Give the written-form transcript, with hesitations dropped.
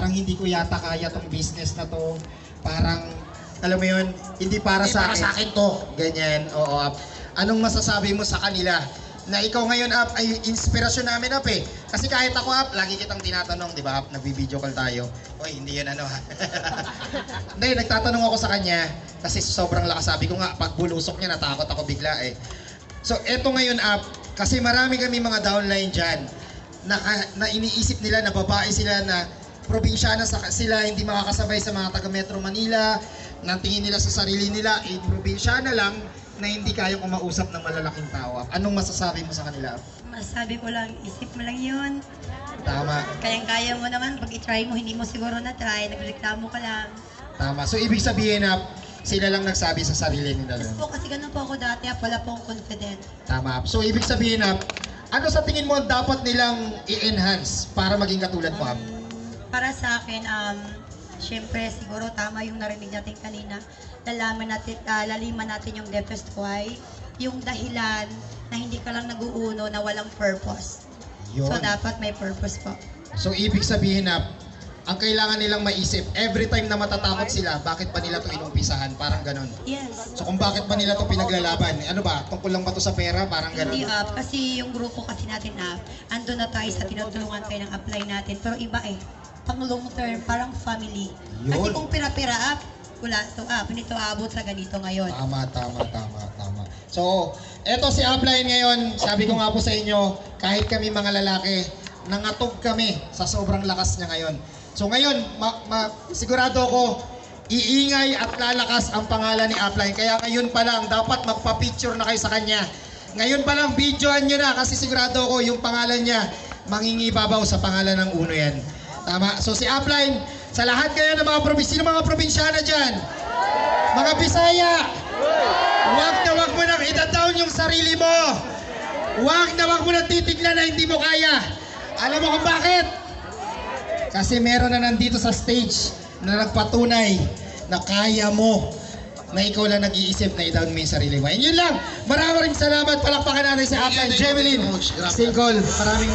parang hindi ko yata kaya tong business na to. Parang, alam mo yun, hindi para Hindi sa para akin. sa akin to. Ganyan, oo, Ap. Anong masasabi mo sa kanila? Na ikaw ngayon, Ap, ay inspirasyon namin, Ap, eh. Kasi kahit ako, Ap, lagi kitang tinatanong, di ba, Ap, nagbi-video call tayo. Oy, hindi yan ano, ha. Hindi, nagtatanong ako sa kanya, kasi sobrang lakas. Sabi ko nga, pag bulusok niya, natakot ako bigla, eh. So, eto ngayon, Ap, kasi marami kami mga downline dyan, na iniisip nila na babae sila na probinsyana sila, hindi makakasabay sa mga taga Metro Manila, nang tingin nila sa sarili nila, probinsyana lang, na hindi kayang umausap ng malalaking tao. Anong masasabi mo sa kanila? Masabi ko lang, isip mo lang yun. Tama. Kayang-kaya mo naman, pag i-try mo, hindi mo siguro na-try, nagreklamo ka lang. Tama. So, ibig sabihin na sila lang nagsabi sa sarili nila. Tapos po, kasi ganun po ako dati, wala po akong confident. Tama. So, ibig sabihin na, ano sa tingin mo dapat nilang i-enhance para maging katulad mo? Para sa akin, syempre, siguro tama yung narinig natin kanina. Laliman natin yung deepest why, yung dahilan na hindi ka lang nag-uuno na walang purpose. Yun. So, dapat may purpose po. So, ibig sabihin na, ang kailangan nilang maisip, every time na matatakot sila, bakit pa nila to inumpisahan? Parang ganon. Yes. So, kung bakit pa nila to pinaglalaban? Ano ba? Tungkol lang ba to sa pera? Parang ganon. Hindi kasi yung grupo kasi natin ando na tayo sa tinutulungan tayo ng apply natin. Pero iba pang long term, parang family. Kasi Yun. kung pira-pira wala to hindi to abot sa ganito ngayon. Tama. So, eto si Upline ngayon, sabi ko nga po sa inyo, kahit kami mga lalaki, nangatog kami sa sobrang lakas niya ngayon. So ngayon, sigurado ko, iingay at lalakas ang pangalan ni Upline. Kaya ngayon pa lang, dapat magpa-picture na kayo sa kanya. Ngayon pa lang, videoan nyo na kasi sigurado ko yung pangalan niya, mangingibabaw sa pangalan ng uno yan. Tama. So si Upline, sa lahat kayo ng mga mga probinsyana dyan, mga Bisaya, wag mo nang ida-down yung sarili mo. Wag mo nang titignan na hindi mo kaya. Alam mo kung bakit? Kasi meron na nandito sa stage na nagpatunay na kaya mo, na ikaw lang nag-iisip na i-down mo yung sarili mo. And yun lang. Maraming salamat. Palakpakan natin si Upline Jemeline Singol. Maraming